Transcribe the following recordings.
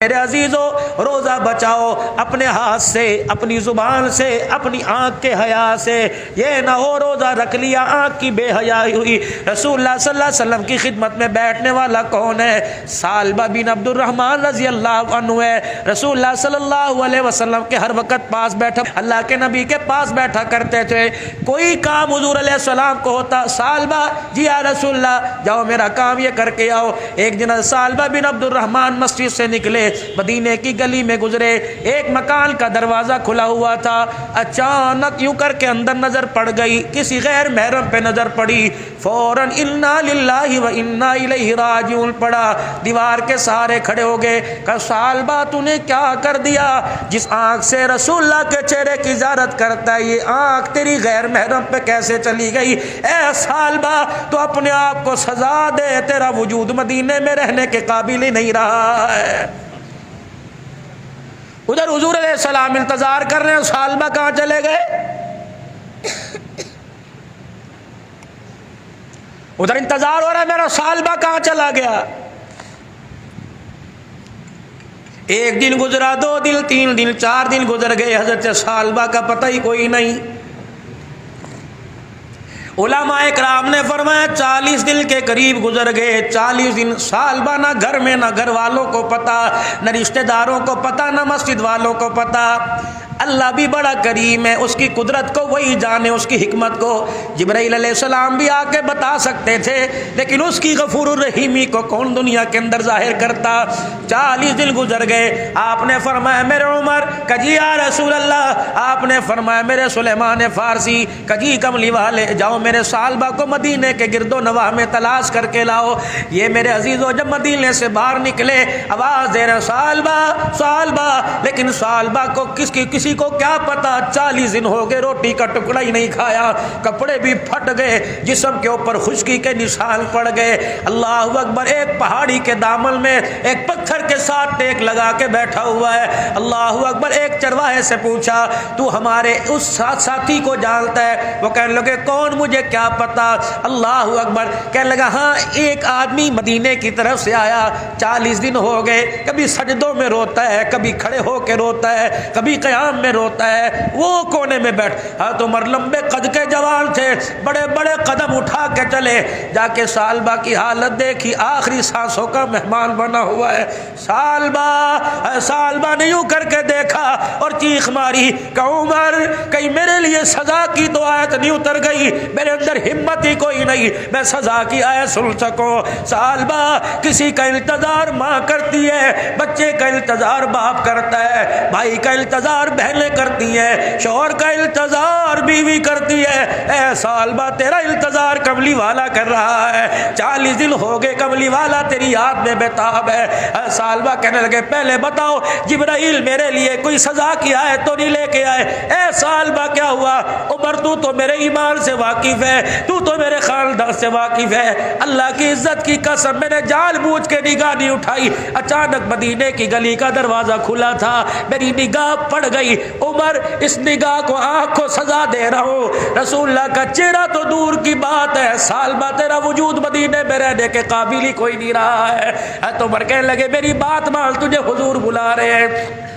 میرے عزیزو روزہ بچاؤ اپنے ہاتھ سے، اپنی زبان سے، اپنی آنکھ کے حیا سے. یہ نہ ہو روزہ رکھ لیا آنکھ کی بے حیائی ہوئی. رسول اللہ صلی اللہ علیہ وسلم کی خدمت میں بیٹھنے والا کون ہے؟ سالبہ بن عبد الرحمن رضی اللہ عنہ ہے. رسول اللہ صلی اللہ علیہ وسلم کے ہر وقت پاس بیٹھا، اللہ کے نبی کے پاس بیٹھا کرتے تھے. کوئی کام حضور علیہ السلام کو ہوتا، سالبہ جی یا رسول اللہ جاؤ میرا کام یہ کر کے آؤ. ایک دن سالبہ بن عبد الرحمن مسجد سے نکلے، مدینے کی گلی میں گزرے، ایک مکان کا دروازہ کھلا ہوا تھا. اچانک یوں کر کے اندر نظر پڑ گئی، کسی غیر محرم پہ نظر پڑی. فوراً انا للہ و انا الیہ راجعون پڑا، دیوار کے سہارے کھڑے ہو گئے. کہ سالبہ تو نے کیا کر دیا؟ جس آنکھ سے رسول اللہ کے چہرے کی زیارت کرتا ہے، یہ آنکھ تیری غیر محرم پہ کیسے چلی گئی؟ اے سالبہ تو اپنے آپ کو سزا دے، تیرا وجود مدینے میں رہنے کے قابل ہی نہیں رہا ہے. ادھر حضور علیہ السلام انتظار کر رہے ہیں، سالبہ کہاں چلے گئے؟ ادھر انتظار ہو رہا ہے میرا، سالبہ کہاں چلا گیا؟ ایک دن گزرا، 2 دن، 3 دن، 4 دن گزر گئے، حضرت سالبہ کا پتہ ہی کوئی نہیں. علماء کرام نے فرمایا 40 دن کے قریب گزر گئے. 40 دن سالبہ نہ گھر میں، نہ گھر والوں کو پتا، نہ رشتہ داروں کو پتا، نہ مسجد والوں کو پتا. اللہ بھی بڑا کریم ہے، اس کی قدرت کو وہی جانے، اس کی حکمت کو. جبرائیل علیہ السلام بھی آ کے بتا سکتے تھے، لیکن اس کی غفور الرحیمی کو کون دنیا کے اندر ظاہر کرتا. 40 دن گزر گئے. آپ نے فرمایا میرے عمر، کجی یا رسول اللہ. آپ نے فرمایا میرے سلیمان فارسی، کجی کملی والے جاؤ میرے سالبہ کو مدینے کے گرد و نواح میں تلاش کر کے لاؤ. یہ میرے عزیزو جب مدینے سے باہر نکلے، آواز دے رہے سالبہ سالبہ، لیکن سالبہ کو کسی کو کیا پتا 40 دن ہو گئے روٹی کا ٹکڑا ہی نہیں کھایا، کپڑے بھی پھٹ گئے، جسم کے اوپر خشکی کے نشان پڑ گئے. اللہ اکبر. ایک پہاڑی کے دامن میں ایک پتھر کے ساتھ ٹیک لگا کے بیٹھا ہوا ہے. اللہ اکبر. ایک چرواہے سے پوچھا تو ہمارے اس ساتھی کو جانتا ہے؟ وہ کہنے لگے کون، مجھے کیا پتا. اللہ اکبر. کہنے لگا ہاں ایک آدمی مدینے کی طرف سے آیا، 40 دن ہو گئے، کبھی سجدوں میں روتا ہے، کبھی کھڑے ہو کے روتا ہے، کبھی قیام میں روتا ہے. وہ کونے میں بیٹھ، حضرت عمر لمبے قد کے جوان تھے، بڑے بڑے قدم اٹھا کے چلے، جا کے سالبہ کی حالت دیکھی، آخری سانسوں کا مہمان بنا ہوا ہے. سالبہ نے یوں کر کے دیکھا اور چیخ ماری کہ عمر کہیں میرے لیے سزا کی تو آیت نہیں اتر گئی؟ میرے اندر ہمت ہی کوئی نہیں میں سزا کی آیت سن سکوں. سالبہ کسی کا انتظار ماں کرتی ہے، بچے کا انتظار باپ کرتا ہے، بھائی کا انتظار بہنیں کرتی ہیں، شوہر کا انتظار بیوی کرتی ہے. اے سالبہ تیرا انتظار کملی والا کر رہا ہے. 40 دن ہو گئے کملی والا تیری یاد میں بےتاب ہے. سالبہ کہنے لگے پہلے بتاؤ جبرائیل میرے لیے کوئی سزا کی آیت تو نہیں لے کے آئے؟ اے سالبہ کیا ہوا؟ عمر تو میرے ایمان سے واقف ہے، تو میرے خاندان سے واقف ہے. اللہ کی عزت کی قسم میں نے جان بوجھ کے نگاہ نہیں اٹھائی. اچانک مدینے کی گلی کا دروازہ کھلا تھا، میری نگاہ پڑ گئی. عمر اس نگاہ کو آنکھ کو سزا دے رہا ہوں، رسول اللہ کا چہرہ تو دور کی بات ہے، سالبہ تیرا وجود مدینے میں رہنے کے قابل ہی کوئی نہیں رہا ہے. تو عمر کہنے لگے میری بات مان، تجھے حضور بلا رہے ہیں.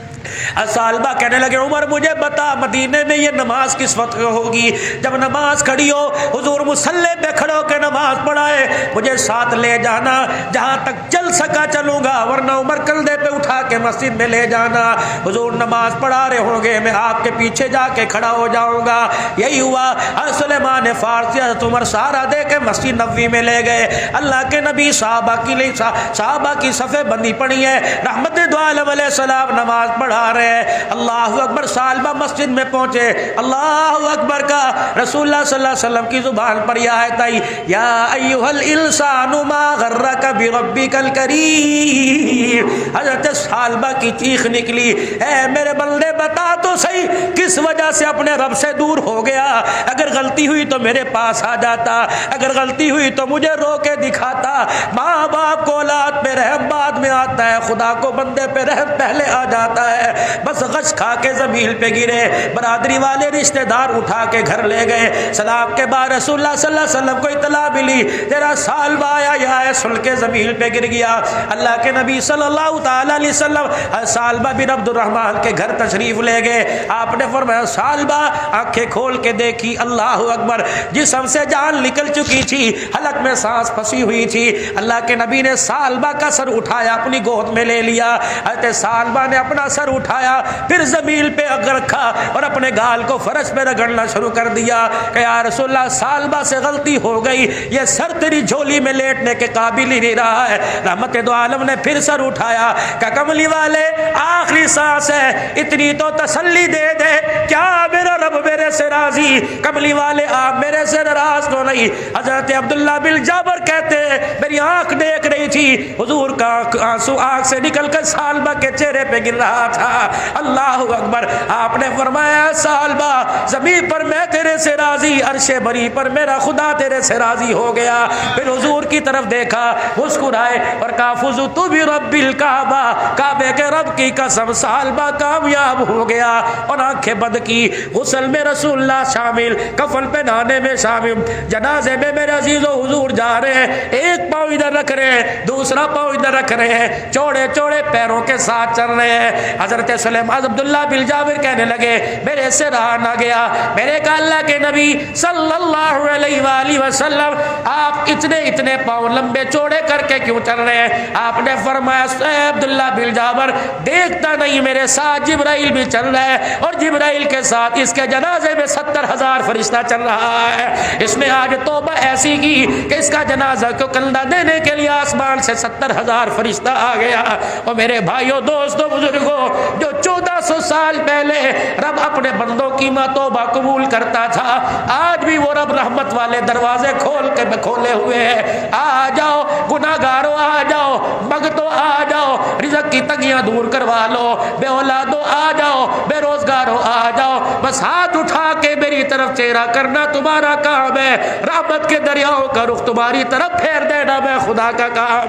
سالبہ کہنے لگے عمر مجھے بتا مدینے میں یہ نماز کس وقت ہوگی؟ جب نماز کھڑی ہو حضور مصلی پہ کھڑے ہو کے نماز پڑھائے، مجھے ساتھ لے جانا، جہاں تک چل سکا چلوں گا، ورنہ عمر کندھے پہ اٹھا کے مسجد میں لے جانا. حضور نماز پڑھا رہے ہوں گے، میں آپ کے پیچھے جا کے کھڑا ہو جاؤں گا. یہی ہوا. سلیمان فارسی حضرت عمر سارا دے کے مسجد نبوی میں لے گئے. اللہ کے نبی صحابہ کی صفیں بندی پڑی ہے، رحمت دو عالم علیہ السلام نماز پڑھا رہے ہیں. اللہ اکبر. سالبہ مسجد میں پہنچے، اللہ اکبر کا رسول اللہ صلی اللہ علیہ وسلم کی زبان پر یہ آیت آئی یا ایھا الانسان ما غرک بربک الکریم. حضرت سالبہ کی چیخ نکلی اے میرے بندے بتا تو صحیح کس وجہ سے اپنے رب سے دور ہو گیا؟ اگر غلطی ہوئی تو میرے پاس آ جاتا، اگر غلطی ہوئی تو مجھے رو کے دکھاتا. ماں باپ کو اولاد پہ رحم بعد میں آتا ہے، خدا کو بندے پہ رحم پہلے آ جاتا ہے۔ بس غش کھا کے زمین پہ گرے، برادری والے رشتہ دار اٹھا کے گھر لے گئے۔ سلام کے بعد رسول اللہ صلی اللہ علیہ وسلم کو اطلاع ملی تیرا سالبہ آیا، یہ سن کے زمین پہ گر گیا۔ اللہ کے نبی صلی اللہ تعالی علیہ وسلم سالبہ بن عبد الرحمن کے گھر تشریف لے گئے۔ آپ نے فرمایا سالبہ آنکھیں کھول کے دیکھی، اللہ اکبر، جسم سے جان نکل چکی تھی، حلق میں سانس پھنسی ہوئی تھی۔ اللہ کے نبی نے سالبہ کا سر اٹھایا، اپنی گود میں لے لیا۔ حضرت سالبہ نے اپنا سر اٹھایا، پھر زمین پہ رکھا اور اپنے گال کو فرش پہ رگڑنا شروع کر دیا کہ یا رسول اللہ سالبہ سے غلطی ہو گئی، یہ سر تیری جھولی میں لیٹنے کے قابل ہی نہیں رہا ہے۔ رحمت دو عالم نے پھر سر اٹھایا کہ کملی والے آخری سانس ہے، اتنی تو تسلی دے دے، کیا میرا رب میرے سے راضی؟ کملی والے آپ میرے سے ناراض تو نہیں؟ حضرت عبداللہ بن جابر کہتے ہیں میری آنکھ دیکھ رہی تھی حضور کا آنسو آنکھ سے نکل کر سالبہ کے چہرے پہ گر رہا تھا۔ اللہ اکبر، آپ نے فرمایا سالبہ زمین پر میں تیرے سے راضی، عرش بری پر میرا خدا تیرے سے راضی ہو گیا۔ پھر حضور کی طرف دیکھا، مسکرائے اور کہا فزت برب الکعبہ، کعبے کے رب کی قسم سالبہ کامیاب ہو گیا۔ اور آنکھیں بند کی، غسل میں رسول اللہ شامل، کفن پہنانے میں شامل، جنازے میں میرے عزیز و حضور جا رہے ہیں، ایک پاؤں ادھر رکھ رہے ہیں، دوسرا پاؤں ادھر رکھ رہے ہیں، چوڑے چوڑے پیروں کے ساتھ چل رہے ہیں۔ حضرت سلیمان عبداللہ بن جابر کہنے لگے میرے سے رہا نہ گیا، میرے کہا اللہ کے نبی صلی اللہ علیہ وآلہ وسلم آپ اتنے پاؤں لمبے چوڑے کر کے کیوں چل رہے ہیں؟ آپ نے فرمایا اے عبداللہ بن جابر دیکھتا نہیں میرے ساتھ جبرائیل بھی چل رہا ہے، اور جبرائیل کے ساتھ اس کے جنازے میں 70,000 فرشتہ چل رہا ہے۔ اس نے آج توبہ ایسی کی کہ اس کا جنازہ کو کندھا دینے کے لیے آسمان سے 70,000 فرشتہ آ گیا۔ اور میرے بھائیوں دوستوں بزرگوں، جو 1400 سال پہلے رب اپنے بندوں کی توبہ قبول کرتا تھا، آج بھی وہ رب رحمت والے دروازے کھولے ہوئے ہیں۔ آ جاؤ گناہگاروں، آ جاؤ بھگتوں، آ جاؤ رزق کی تنگیاں دور کروا لو، بے اولادوں آ جاؤ، بے روزگاروں آ جاؤ، بس ہاتھ اٹھا کے میری طرف چہرہ کرنا تمہارا کام ہے، رحمت کے دریاؤں کا رخ تمہاری طرف پھیر دینا میں خدا کا کام ہے۔